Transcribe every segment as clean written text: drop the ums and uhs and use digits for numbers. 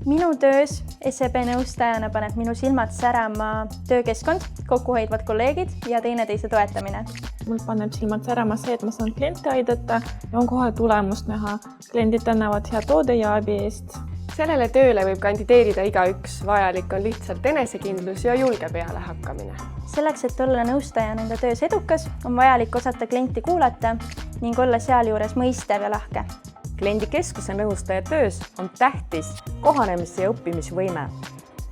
Minu töös SEB nõustajana paneb minu silmad särama töökeskkond, kokkuhoidvad kolleegid ja teineteise toetamine. Mul paneb silmad särama see, et ma saan kliente aidata ja on kohe tulemust näha. Kliendid tänavad hea toode ja abi eest. Sellele tööle võib kandideerida igaüks, vajalik on lihtsalt enesekindlus ja julge peale hakkamine. Selleks, et olla nõustaja nende töös edukas, on vajalik osata klienti kuulata ning olla sealjuures mõistev ja lahke. Kliendikeskuse nõustaja töös on tähtis kohanemis- ja õppimisvõime.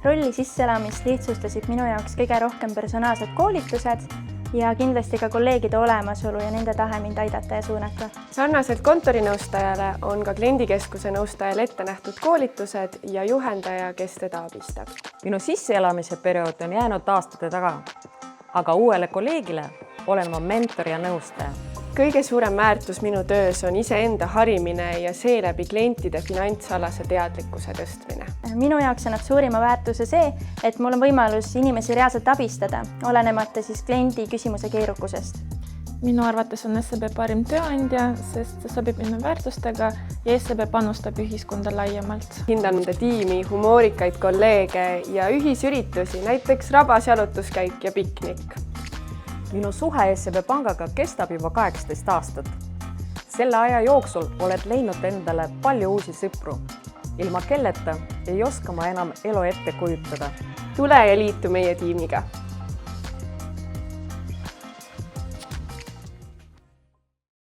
Rolli sisseelamist lihtsustasid minu jaoks kõige rohkem personaalsed koolitused ja kindlasti ka kolleegide olemasolu ja nende tahe mind aidata ja suunata. Sarnaselt kontorinõustajale on ka kliendikeskuse nõustajal ette nähtud koolitused ja juhendaja, kes teda abistab. Minu sisseelamise periood on jäänud aastate taga, aga uuele kolleegile olen ma mentor ja nõustaja. Kõige suurem väärtus minu töös on iseenda harimine ja seeläbi klientide finantsalase teadlikkuse tõstmine. Minu jaoks annab suurima väärtuse see, et mul on võimalus inimesi reaalselt abistada, olenemata siis kliendi küsimuse keerukusest. Minu arvates on SEB parim tööandja, sest see sobib minu väärtustega ja SEB panustab ühiskonda laiemalt. Hindan nende tiimi, humoorikaid kolleege ja ühisüritusi, näiteks rabas jalutuskäik ja piknik. Minu suhe SEB pangaga kestab juba 18 aastat. Selle aja jooksul oled leidnud endale palju uusi sõpru. Ilma kelleta ei oska ma enam elu ette kujutada. Tule ja liitu meie tiimiga!